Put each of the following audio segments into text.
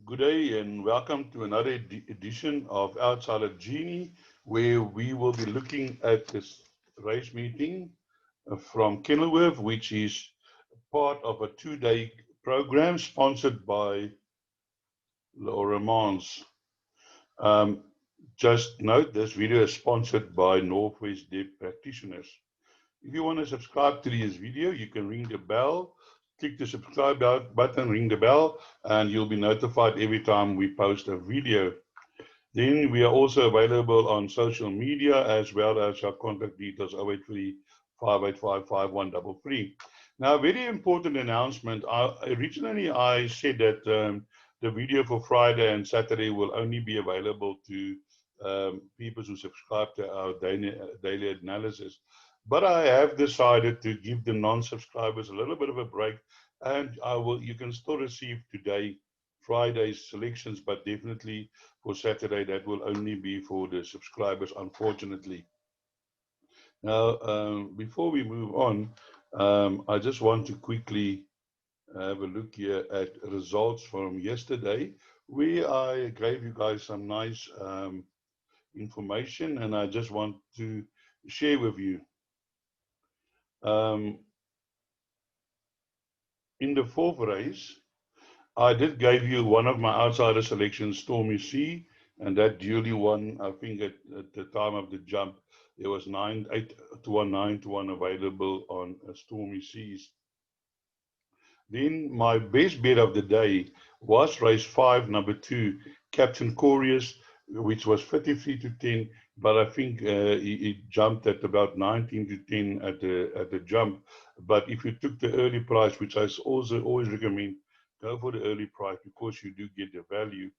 Good day and welcome to another edition of Outside of Genie, where we will be looking at this race meeting from Kenilworth, which is part of a two-day program sponsored by Laura Mans. Um, just note this video is sponsored by Northwest Deaf Practitioners. If you want to subscribe to this video, you can ring the bell, click the subscribe button, ring the bell, and you'll be notified every time we post a video. Then we are also available on social media as well as our contact details 083 585 5133. Now, a very important announcement. Originally, I said that the video for Friday and Saturday will only be available to people who subscribe to our daily analysis. But I have decided to give the non-subscribers a little bit of a break, and you can still receive today Friday's selections, but definitely for Saturday that will only be for the subscribers, unfortunately. Now, before we move on, I just want to quickly have a look here at results from yesterday, where I gave you guys some nice information, and I just want to share with you. Um, in the fourth race, I did give you one of my outsider selections, Stormy Sea, and that duly won. I think at the time of the jump, there was 8 to 1, 9 to 1 available on Stormy Seas. Then my best bet of the day was race 5, number 2, Captain Corius, which was 53 to 10, but I think it jumped at about 19 to 10 at the jump. But if you took the early price, which I also always recommend, go for the early price because you do get the value.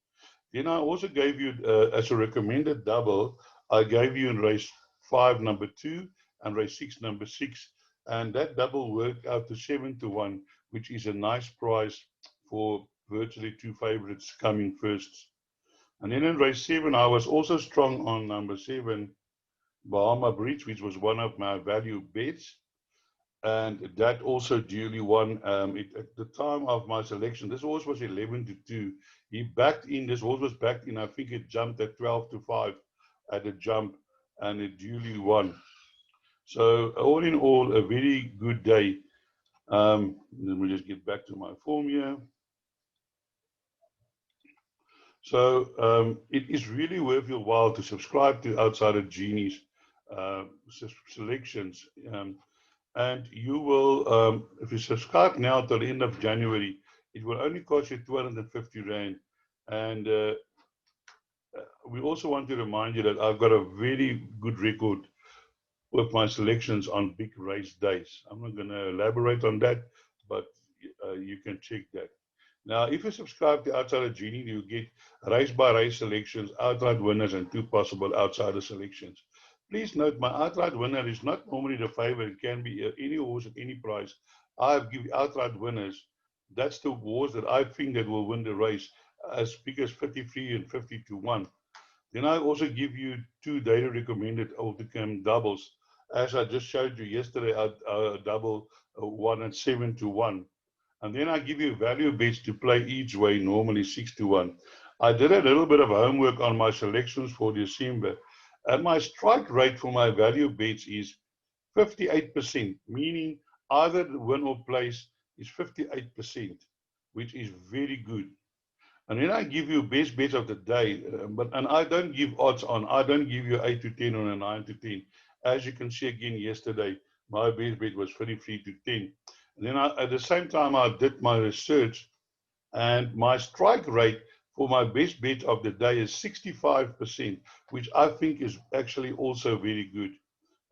Then I also gave you, as a recommended double, I gave you in race 5, number 2, and race 6, number 6. And that double worked out to 7 to 1, which is a nice price for virtually two favorites coming first. And then in race 7, I was also strong on number 7, Bahama Bridge, which was one of my value bets. And that also duly won. At the time of my selection, this horse was 11 to 2. He backed in, this horse was backed in, I think it jumped at 12 to 5 at the jump, and it duly won. So all in all, a very good day. Let me just get back to my form here. So it is really worth your while to subscribe to Outside of Genie's selections. And you will, if you subscribe now till the end of January, it will only cost you 250 Rand. And we also want to remind you that I've got a very good record with my selections on big race days. I'm not going to elaborate on that, but you can check that. Now, if you subscribe to Outsider Genie, you get race by race selections, outright winners, and two possible outsider selections. Please note, my outright winner is not normally the favorite. It can be any horse at any price. I've given outright winners. That's the horse that I think that will win the race, as big as 53 and 50 to 1. Then I also give you two data recommended Ulticam doubles. As I just showed you yesterday, I double 1 and 7 to 1. And then I give you value bets to play each way, normally 6 to 1. I did a little bit of homework on my selections for December. And my strike rate for my value bets is 58%, meaning either the win or place is 58%, which is very good. And then I give you best bet of the day, and I don't give odds on. I don't give you 8 to 10 or a 9 to 10. As you can see again yesterday, my best bet was 33 to 10. And then at the same time, I did my research, and my strike rate for my best bet of the day is 65%, which I think is actually also very good.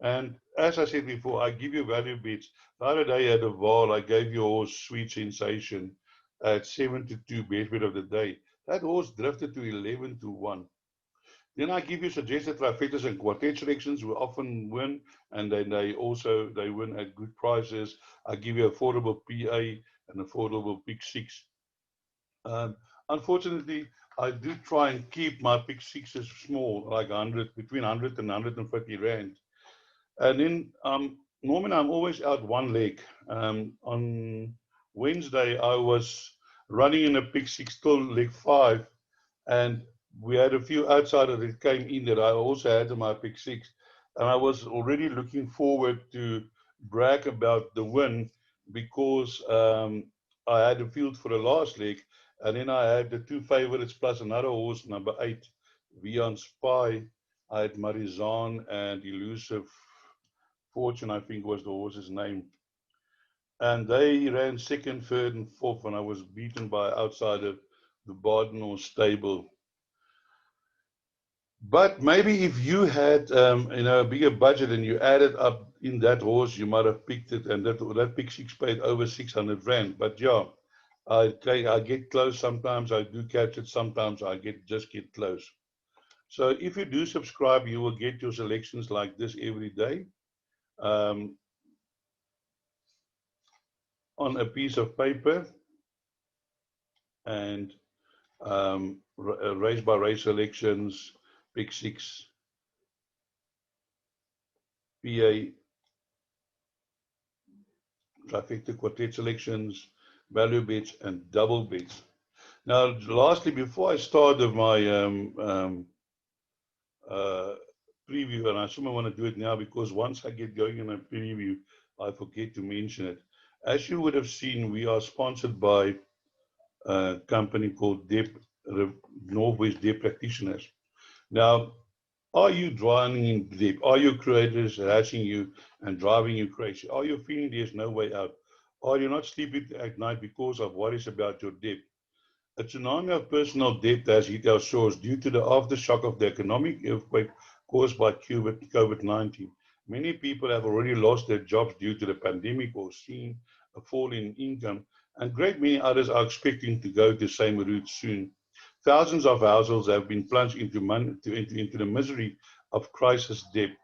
And as I said before, I give you value bets. The other day at the Val, I gave you a horse Sweet Sensation at 7 to 2 best bet of the day. That horse drifted to 11 to 1. Then I give you suggested trifectas and quartet selections who often win, and then they win at good prices. I give you affordable PA and affordable pick six. Unfortunately, I do try and keep my pick sixes small, like 100, between 100 and 150 Rand. And then normally I'm always out one leg. On Wednesday, I was running in a pick 6 till leg 5, and we had a few outsiders that came in that I also had in my pick 6, and I was already looking forward to brag about the win because I had a field for the last leg, and then I had the two favorites plus another horse, number 8, Vian Spy. I had Marizan and Elusive Fortune, I think was the horse's name. And they ran second, third, and fourth, and I was beaten by outsider, the Barden or Stable. But maybe if you had, a bigger budget and you added up in that horse, you might have picked it, and that pick 6 paid over 600 rand. But yeah, I get close sometimes. I do catch it sometimes. I just get close. So if you do subscribe, you will get your selections like this every day um, on a piece of paper, and race by race selections, pick 6, PA, trifecta quartet selections, value bets, and double bets. Now, lastly, before I start with my uh, preview, and I somehow want to do it now because once I get going in a preview, I forget to mention it. As you would have seen, we are sponsored by a company called Northwest Debt Practitioners. Now, are you drowning in debt? Are your creditors harassing you and driving you crazy? Are you feeling there's no way out? Are you not sleeping at night because of worries about your debt? A tsunami of personal debt has hit our shores due to the aftershock of the economic earthquake caused by COVID-19. Many people have already lost their jobs due to the pandemic or seen a fall in income, and great many others are expecting to go the same route soon. Thousands of households have been plunged into the misery of crisis debt.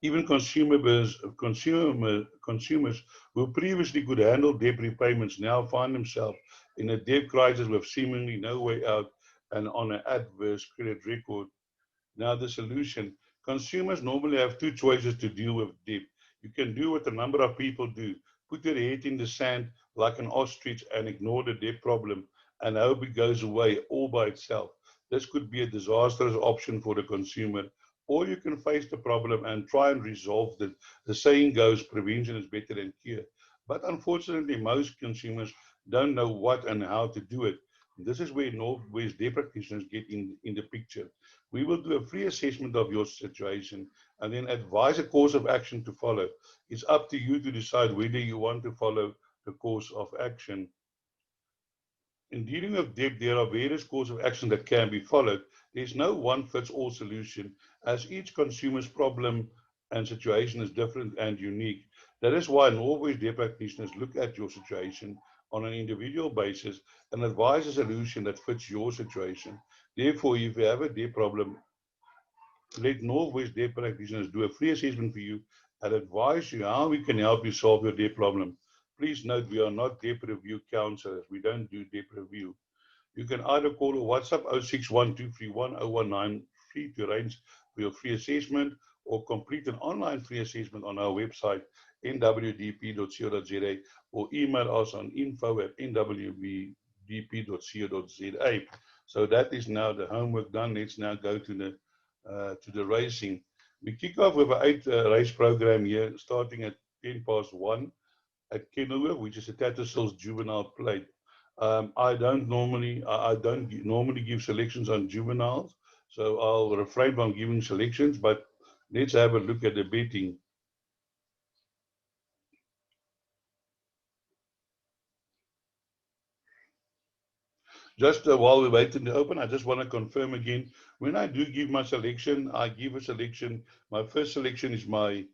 Even consumers who previously could handle debt repayments now find themselves in a debt crisis with seemingly no way out and on an adverse credit record. Now, the solution: consumers normally have two choices to deal with debt. You can do what a number of people do: put your head in the sand like an ostrich and ignore the debt problem and hope it goes away all by itself. This could be a disastrous option for the consumer. Or you can face the problem and try and resolve it. The saying goes, prevention is better than cure. But unfortunately, most consumers don't know what and how to do it. This is where Northwest Debt Practitioners get in the picture. We will do a free assessment of your situation and then advise a course of action to follow. It's up to you to decide whether you want to follow the course of action. In dealing with debt, there are various courses of action that can be followed. There's no one-fits-all solution, as each consumer's problem and situation is different and unique. That is why Norway's debt practitioners look at your situation on an individual basis and advise a solution that fits your situation. Therefore, if you have a debt problem, let Northwest Debt Practitioners do a free assessment for you and advise you how we can help you solve your debt problem. Please note, we are not debt review counselors. We don't do debt review. You can either call or WhatsApp 0612310193 to arrange for your free assessment or complete an online free assessment on our website, nwdp.co.za, or email us on info@nwdp.co.za. So that is now the homework done. Let's now go to the racing. We kick off with an 8 race program here, starting at 1:10 at Kenilworth, which is a Tattersalls juvenile plate. I don't normally give selections on juveniles, so I'll refrain from giving selections. But let's have a look at the betting. Just while we wait in the open, I just want to confirm again. When I do give my selection, I give a selection. My first selection is my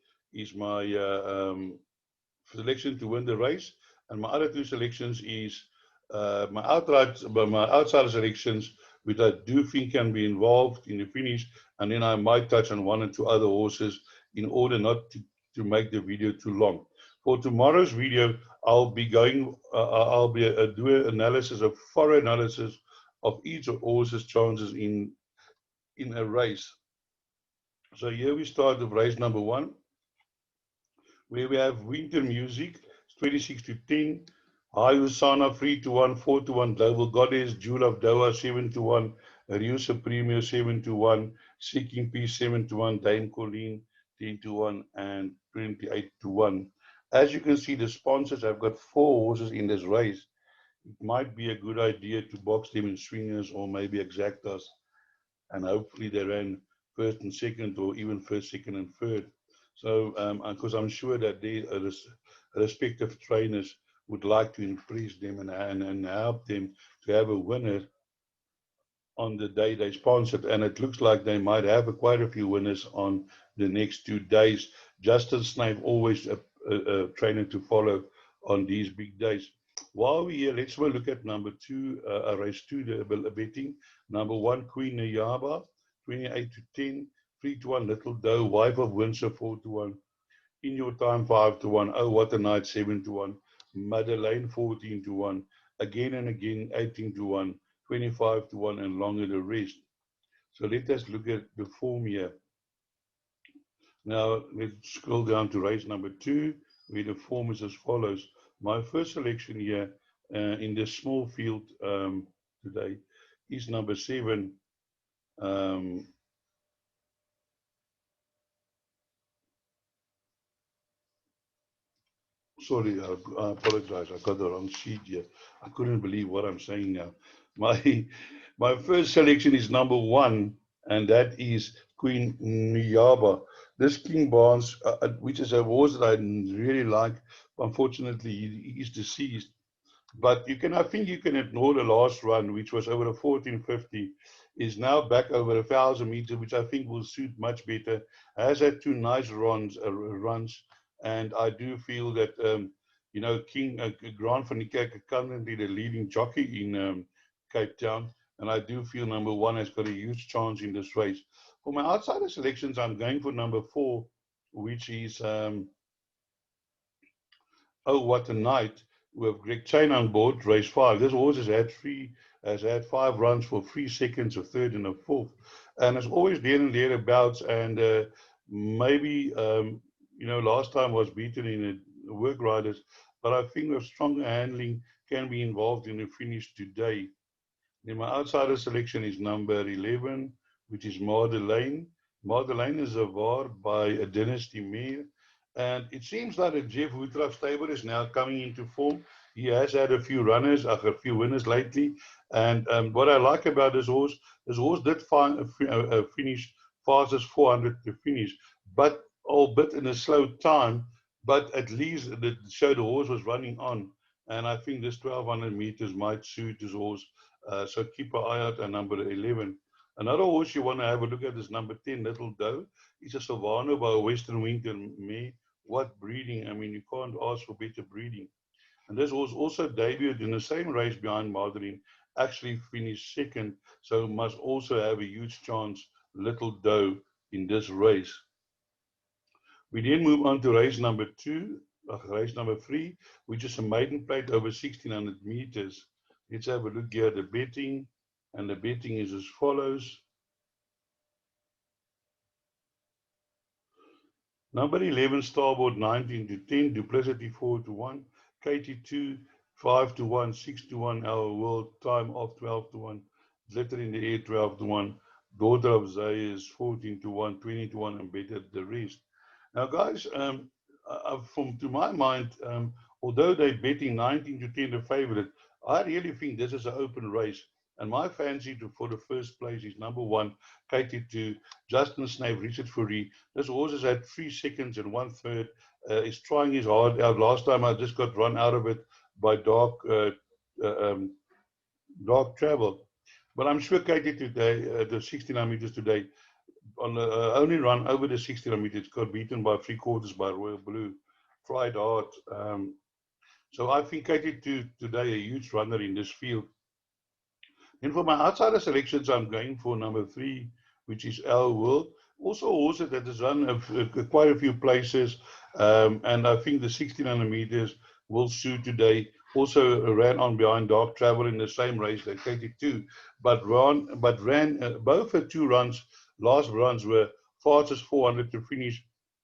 selection to win the race, and my other two selections is my outside selections, which I do think can be involved in the finish, and then I might touch on one or two other horses in order not to make the video too long. For tomorrow's video, I'll be do an analysis, a thorough analysis of each horse's chances in a race. So here we start with race number 1, where we have Winter Music, 26 to 10. Ayusana 3-1, 4-1, Global Goddess, Jewel of Doha 7-1, Rio Supremo 7-1, Seeking Peace 7-1, Dame Colleen 10-1, and 28-1. As you can see, the sponsors have got 4 horses in this race. It might be a good idea to box them in swingers or maybe exactas, and hopefully they ran first and second, or even first, second, and third. So, because I'm sure that the respective trainers would like to impress them and help them to have a winner on the day they sponsored. And it looks like they might have quite a few winners on the next 2 days. Justin Snape, always a trainer to follow on these big days. While we're here, let's have a look at number 2, race 2, the betting. Number 1, Queen Nayaba, 28-10, 3-1, Little Doe, Wife of Windsor, 4-1. In Your Time 5-1, Oh What a Night 7-1, Madeleine 14-1, Again and Again 18-1, 25-1, and Longer the Rest. So let us look at the form here. Now let's scroll down to race number 2, where the form is as follows. My first selection here in this small field today is number 7. Sorry, I apologize. I got the wrong sheet here. I couldn't believe what I'm saying now. My my first selection is number 1, and that is Queen Niyaba. This King Barnes, which is a horse that I really like. Unfortunately, he is deceased. But you can, I think you can ignore the last run, which was over a 1450, is now back over 1,000 meters, which I think will suit much better. Has had 2 nice runs, and I do feel that King Grant van Niekerk currently the leading jockey in Cape Town, and I do feel number 1 has got a huge chance in this race. For my outsider selections, I'm going for number 4, which is Oh What a Night, with Greg Chain on board, race 5. This horse has had 5 runs for 3 seconds, a third, and a fourth, and it's always there and thereabouts. And maybe last time was beaten in the work riders, but I think with stronger handling can be involved in the finish today. Then my outsider selection is number 11, which is Madeleine. Madeleine is a VAR by a Dynasty Mare. And it seems like that Jeff Woodruff stable is now coming into form. He has had a few runners, a few winners lately. And what I like about this horse did finish fastest 400 to finish, but albeit in a slow time. But at least it showed the horse was running on. And I think this 1,200 meters might suit this horse, so keep an eye out at number 11. Another horse you want to have a look at is number 10, Little Doe. It's a Savannah by a Western Winton mare. What breeding? I mean, you can't ask for better breeding. And this horse also debuted in the same race behind Margarine, actually finished second, so must also have a huge chance, Little Doe, in this race. We then move on to race number 3, which is a maiden plate over 1,600 meters. Let's have a look here at the betting, and the betting is as follows. Number 11, Starboard 19-10, Duplicity 4-1, KT2 5-1, 6-1, Our World Time off 12-1, Glitter in the Air 12-1, Daughter of Zayas 14-1, 20-1, and Better the Rest. Now, guys, to my mind, although they're betting 19-10 the favorite, I really think this is an open race. And my fancy for the first place is number 1, KT2, Justin Snape, Richard Fourie. This horse has had 3 seconds and 1/3. Is trying his hard out. Last time I just got run out of it by Dark Travel. But I'm sure KT today, the 69 meters today, on the only run over the 60 meters, got beaten by 3/4 by Royal Blue. Tried hard. So I think KT2 today a huge runner in this field. And for my outsider selections, I'm going for number 3, which is Our World. Also a horse that has run quite a few places, and I think the 1,600 meters will suit today. Also ran on behind Dark Travel in the same race that KT2, but ran both her 2 runs. Last runs were fastest 400 to finish.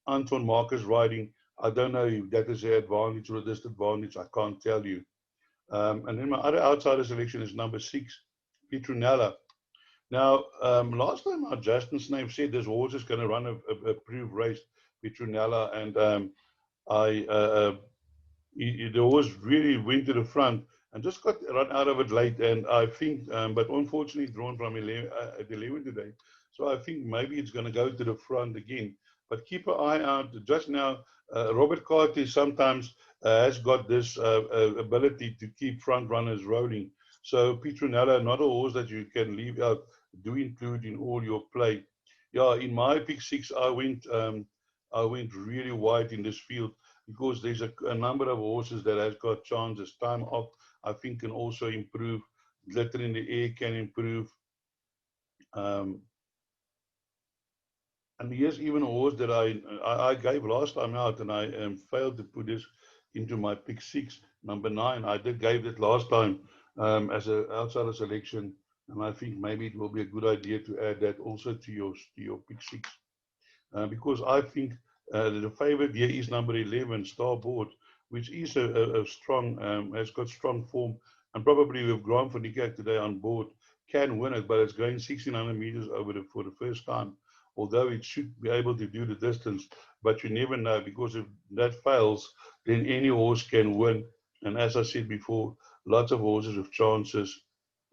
Anton Marcus riding. I don't know if that is an advantage or a disadvantage. I can't tell you. And then my other outsider selection is number 6, Petronella. Now, last time our Justin Snape said this horse is going to run a proof race, Petronella, and I the horse really went to the front and just got run out of it late. And I think, but unfortunately, drawn from 11, at 11 today. So I think maybe it's going to go to the front again. But keep an eye out. Just now, Robert Carty sometimes has got this ability to keep front runners rolling. So Petronella, not a horse that you can leave out. Do include in all your play. Yeah, in my pick 6, I went really wide in this field because there's a number of horses that has got chances. Time off, I think, can also improve. Glitter in the air can improve. Um, and here's even a horse that I gave last time out, and I failed to put this into my pick 6, number 9. I did gave it last time as an outsider selection, and I think maybe it will be a good idea to add that also to your pick 6. Because I think the favorite here is number 11, Starboard, which is a strong, has got strong form, and probably with Grant van Niekerk today on board, can win it, but it's going 1600 meters for the first time, although it should be able to do the distance, but you never know, because if that fails, then any horse can win. And as I said before, lots of horses with chances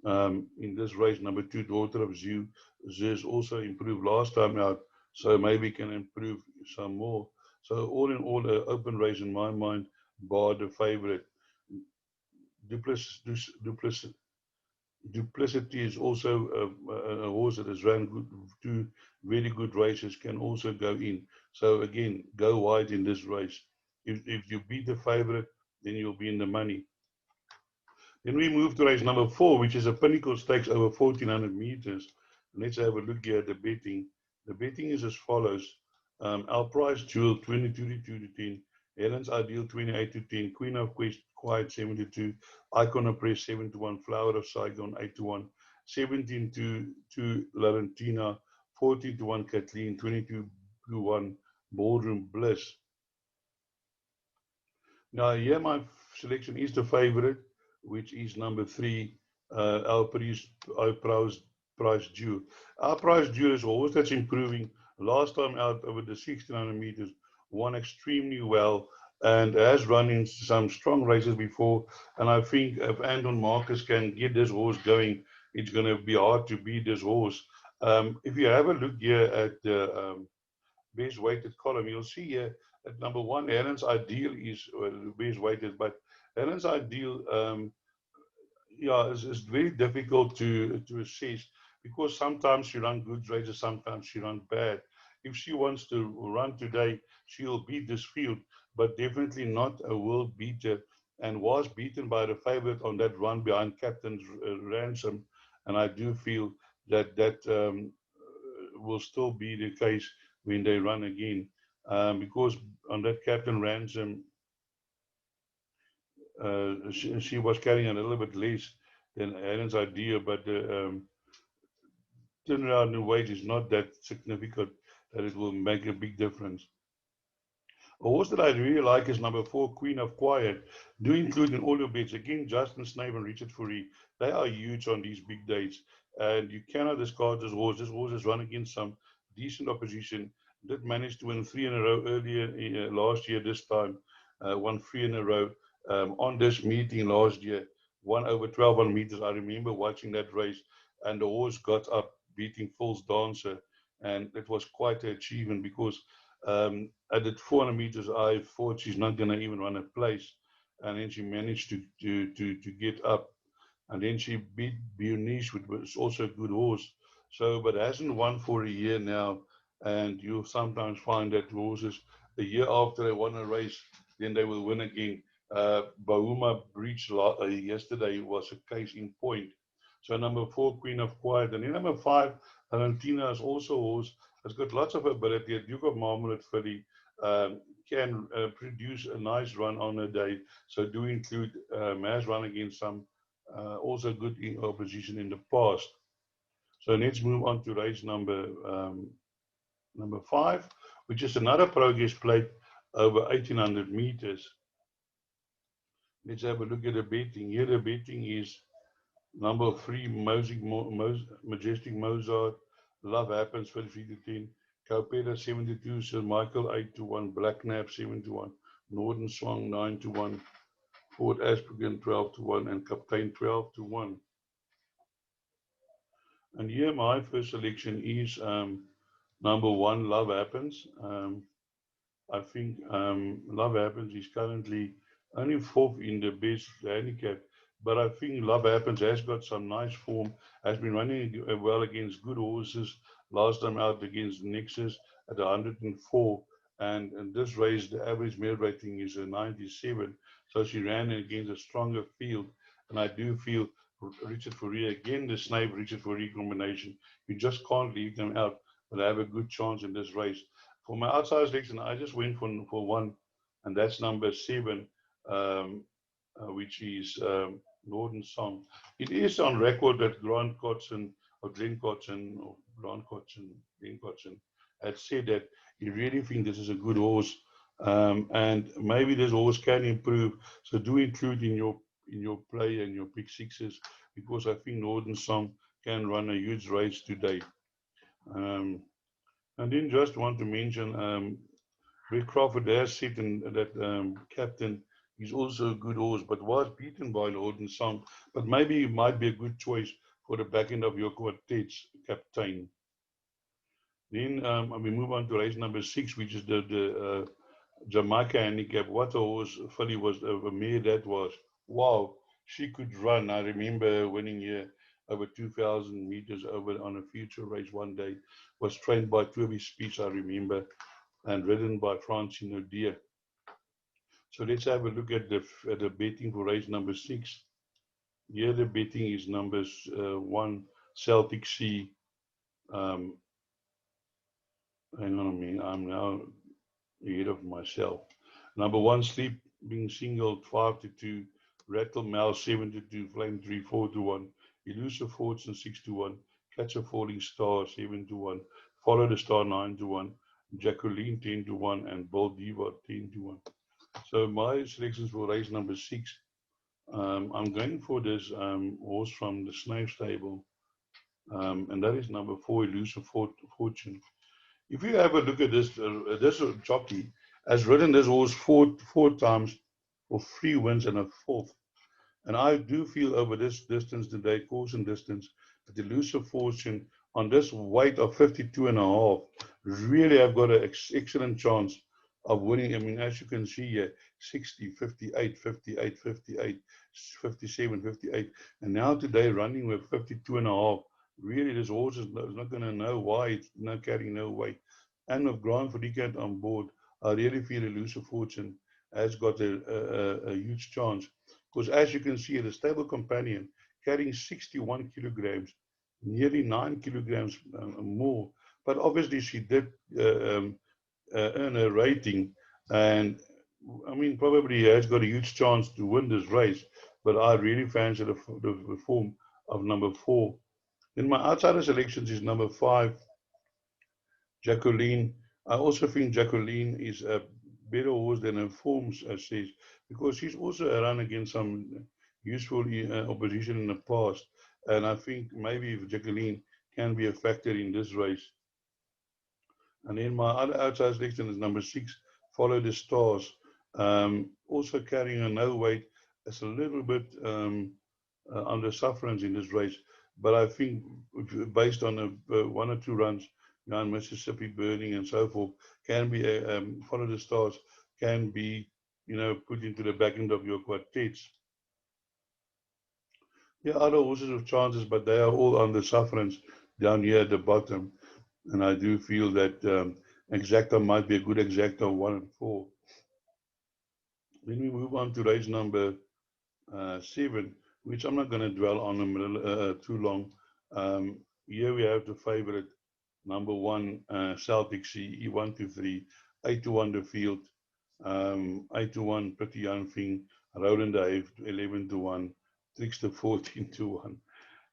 in this race. Number 2, Daughter of Zeus, Zeus also improved last time out, so maybe can improve some more. So all in all, an open race in my mind, bar the favorite. Duplicity is also a horse that has run 2 very good races, can also go in. So again, go wide in this race. If you beat the favorite, then you'll be in the money. Then we move to race number 4, which is a Pinnacle Stakes over 1400 meters. Let's have a look here at the betting. The betting is as follows. Our prize Jewel 22 to 2 to 10. Helen's Ideal 28 to 10. Queen of Quest Quiet 7 to 2. Icon of Press 7 to 1. Flower of Saigon 8 to 1. 17 to 2 Larentina. 14 to 1 Kathleen. 22 to 1 Ballroom Bliss. Now here my selection is the favorite, which is number 3, our prize due. Our prize due is a horse that's improving. Last time out over the 1600 meters, won extremely well and has run in some strong races before. And I think if Anton Marcus can get this horse going, it's going to be hard to beat this horse. If you have a look here at the base weighted column, you'll see here at number 1, Helen's Ideal is base weighted, but Helen's Ideal, yeah, is very difficult to assess because sometimes she runs good races, sometimes she runs bad. If she wants to run today, she'll beat this field, but definitely not a world beater, and was beaten by the favorite on that run behind Captain Ransom. And I do feel that will still be the case when they run again, because on that Captain Ransom, she was carrying a little bit less than Helen's Idea, but the turnaround in weight is not that significant that it will make a big difference. A horse that I really like is number 4, Queen of Quiet. Do include in all your bets. Again, Justin Snape and Richard Fourie. They are huge on these big dates. And you cannot discard this horse. This horse has run against some decent opposition. Did manage to win 3 in a row earlier last year. This time, won 3 in a row on this meeting last year. Won over 1200 meters. I remember watching that race. And the horse got up, beating Phil's Dancer. And it was quite an achievement because at the 400 meters, I thought she's not going to even run a place, and then she managed to get up, and then she beat Bernice, which was also a good horse. So, but hasn't won for a year now, and you sometimes find that horses a year after they won a race, then they will win again. Bahuma Breach yesterday was a case in point. So number 4, Queen of Quiet, and then number 5, Valentina is also a horse. Has got lots of ability. A Duke of Marmalade filly can produce a nice run on a day. So do include has run against some also good opposition in the past. So let's move on to race number 5, which is another progress plate over 1800 meters. Let's have a look at the betting. Here the betting is number 3, Majestic Mozart, Love Happens 53 to 10, Cowpeda 72, Sir Michael 8 to 1, Black Knapp 7 to 1, Northern Song 9 to 1, Fort Aspringen 12 to 1, and Captain 12 to 1. And here my first selection is number 1, Love Happens. I think Love Happens is currently only 4th in the best handicap, but I think Love Happens has got some nice form, has been running well against good horses. Last time out against Nexus at 104, and this race, the average male rating is a 97, so she ran against a stronger field, and I do feel Richard Fourier, again the Snape Richard Fourier combination, you just can't leave them out, but I have a good chance in this race. For my outside selection, I just went for one, and that's number 7, which is Northern Song. It is on record that Grant Cotson or Glenn Cotson or Grant Cotson, Glenn Cotson had said that he really thinks this is a good horse, and maybe this horse can improve. So do include in your play and your pick sixes, because I think Northern Song can run a huge race today. Um, and then just want to mention Rick Crawford has said that Captain is also a good horse, but was beaten by Northern Song. But maybe it might be a good choice for the back end of your quartets, Captain. Then we move on to race number 6, which is the Jamaica handicap. What a horse filly was, a mare that was. Wow, she could run. I remember winning here over 2,000 meters over on a future race one day. Was trained by Toby Speech, I remember, and ridden by Francine O'Dear. So let's have a look at the betting for race number 6. Here the betting is numbers 1, Celtic Sea. Hang on a minute, I'm now ahead of myself. Number 1, Sleeping Single 5 to 2, Rattle Mouse 7 to 2, Flame 3 4 to 1, Elusive Fortune 6 to 1, Catch a Falling Star 7 to 1, Follow the Star 9 to 1, Jacqueline 10 to 1, and Bold Diva 10 to 1. So my selections for race number 6. I'm going for this horse from the Snape stable, and that is number 4, Elusive Fortune. If you have a look at this jockey has ridden this horse four times for 3 wins and a 4th. And I do feel over this distance today, course and distance, that the Elusive Fortune on this weight of 52.5 really have got an excellent chance of winning. I mean, as you can see here, 60, 58, 58, 58, 57, 58. And now today running with 52.5. Really, this horse is not going to know why it's not carrying no weight. And with Grant Ferdinand on board, I really feel Elusive Fortune has got a huge chance. Because as you can see, the stable companion carrying 61 kilograms, nearly 9 kilograms more. But obviously, she did earn a rating, and I mean, probably has got a huge chance to win this race. But I really fancy the form of number 4. Then my outsider selections is number 5, Jacqueline. I also think Jacqueline is a better horse than her form says, because she's also run against some useful opposition in the past. And I think maybe if Jacqueline can be a factor in this race. And then my other outside selection is number 6, Follow the Stars. Also carrying a no weight. It's a little bit under sufferance in this race. But I think based on 1 or 2 runs, Mississippi Burning and so forth, can be Follow the Stars can be, put into the back end of your quartets. There are other horses with chances, but they are all under sufferance down here at the bottom. And I do feel that Exacta might be a good Exacta 1 and 4. Then we move on to race number 7, which I'm not going to dwell on too long. Here we have the favorite, number 1, Celtic Sea, E1 to 3, 8 to 1 the field, 8 to 1 Pretty Young Thing, Roland Dave 11 to 1, Trickster 14 to 1,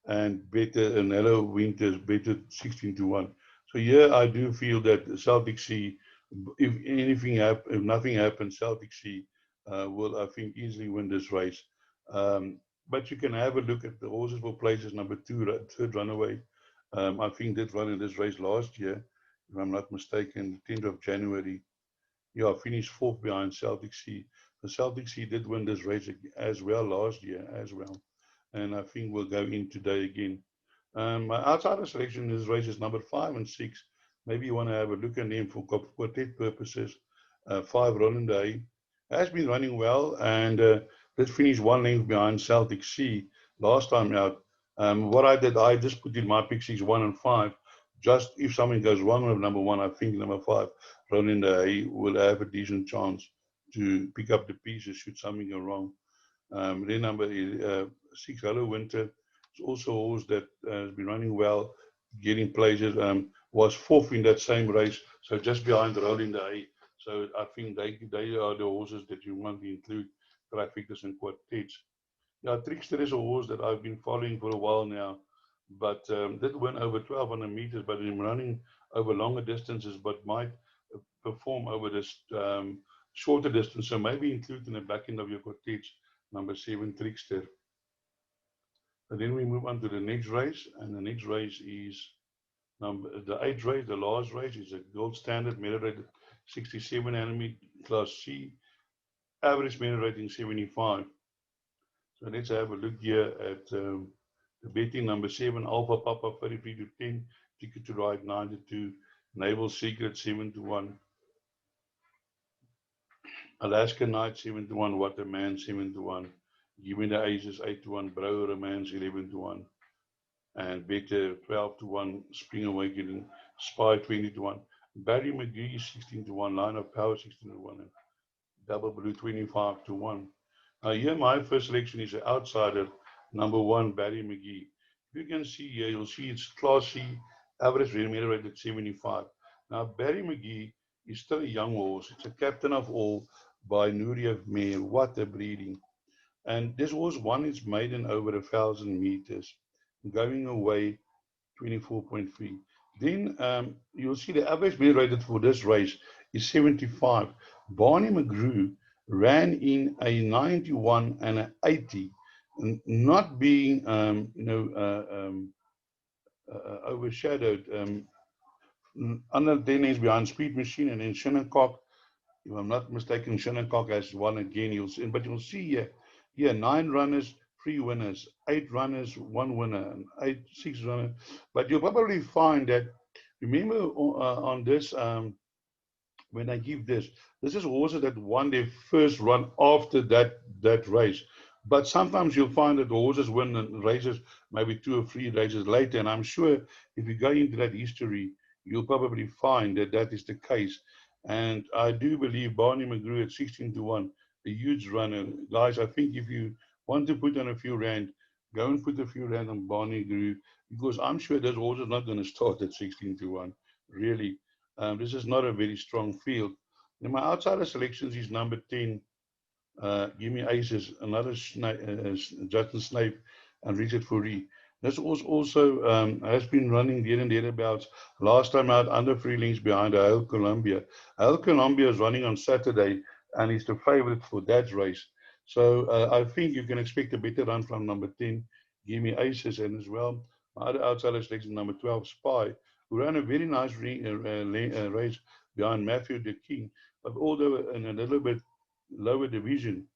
and Better and Hello Winters Better 16 to 1. So here I do feel that Celtic Sea, if nothing happens, Celtic Sea will, I think, easily win this race. But you can have a look at the horses for places number 2, third runaway. I think did run in this race last year, if I'm not mistaken, the 10th of January. Yeah, finished 4th behind Celtic Sea. The Celtic Sea did win this race as well last year as well. And I think we'll go in today again. My outsider selection in this race is number 5 and 6. Maybe you want to have a look at them for quartet purposes. 5 Roland Day has been running well and did finish 1 length behind Celtic Sea last time out. What I did, I just put in my pick 6, 1 and 5. Just if something goes wrong with number 1, I think number 5 Roland Day will have a decent chance to pick up the pieces should something go wrong. Then number 6, Hello Winter, is also a horse that has been running well, getting places. Was 4th in that same race, so just behind Rolling Day. So I think they are the horses that you want to include, trifectas and quartets. Yeah, Trickster is a horse that I've been following for a while now, but did win over 1,200 meters, but in running over longer distances, but might perform over this shorter distance. So maybe include in the back end of your quartets, number 7, Trickster. And then we move on to the next race, and the next race is the 8th race, the last race is a gold standard, merit rated 67 enemy class C, average merit rating 75. So let's have a look here at the betting number 7, Alpha Papa 33 to 10, Ticket to Ride 9 to 2, Naval Secret 7 to 1, Alaska Night 7 to 1, Waterman 7 to 1, Give Me the Aces 8 to 1, Bro Romance 11 to 1, and Better 12 to 1, Spring Awakening, Spy 20 to 1, Barry McGee 16 to 1, Line of Power 16 to 1, and Double Blue 25 to 1. Now here my first selection is an outsider, number 1, Barry McGee. You can see here, you'll see it's class C, average merit rated 75. Now Barry McGee is still a young horse. It's a captain of all by Nuria Mare. What a breeding. And this horse won its maiden over 1,000 meters, going away 24.3. Then you'll see the average merit rated for this race is 75. Barney McGrew ran in a 91 and an 80, not being overshadowed. Under 10 is behind Speed Machine, and then Shinnecock, if I'm not mistaken, Shinnecock has won again. But you'll see here 9 runners, 3 winners, 8 runners, 1 winner, and 6 runners. But you'll probably find that, remember on this, when I give this is horses that won their first run after that race. But sometimes you'll find that the horses win races maybe 2 or 3 races later. And I'm sure if you go into that history, you'll probably find that that is the case. And I do believe Barney McGrew at 16 to 1, a huge runner. Guys, I think if you want to put on a few rand, go and put a few rand on Barney McGrew, because I'm sure those horses not going to start at 16 to 1. Really. This is not a very strong field. In my outsider selections is number 10, Give Me Aces, another Justin Snape and Richard Fourie. This was also has been running there and thereabouts. Last time out, under 3 lengths behind Hail Columbia. Hail Columbia is running on Saturday and is the favorite for that race. So I think you can expect a better run from number 10, Give Me Aces, and as well, my other outsider selection, number 12, Spy, who ran a very nice race behind Matthew the King, but although in a little bit lower division,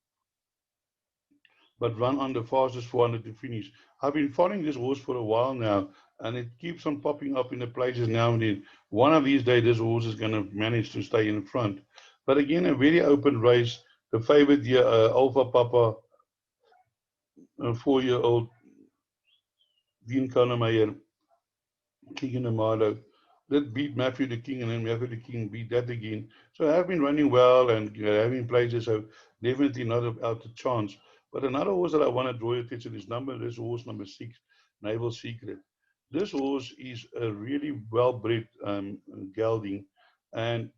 but run on the fastest 400 to finish. I've been following this horse for a while now, and it keeps on popping up in the places now and then. One of these days, this horse is going to manage to stay in front. But again, a very open race. The favorite here, Alpha Papa, a 4-year-old, Dean Kahnemeyer, King in the Milo, that beat Matthew the King, and then Matthew the King beat that again. So I've been running well and having places, so definitely not out of chance. But another horse that I want to draw your attention is this horse number 6, Naval Secret. This horse is a really well-bred gelding, and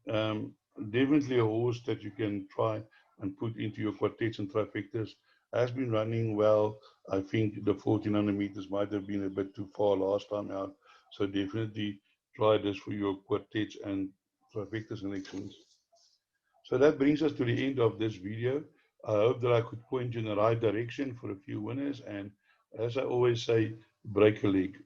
definitely a horse that you can try and put into your quartets and trifectas. Has been running well. I think the 1400 meters might have been a bit too far last time out. So definitely try this for your quartets and trifecta selections. So that brings us to the end of this video. I hope that I could point you in the right direction for a few winners. And as I always say, break a leg.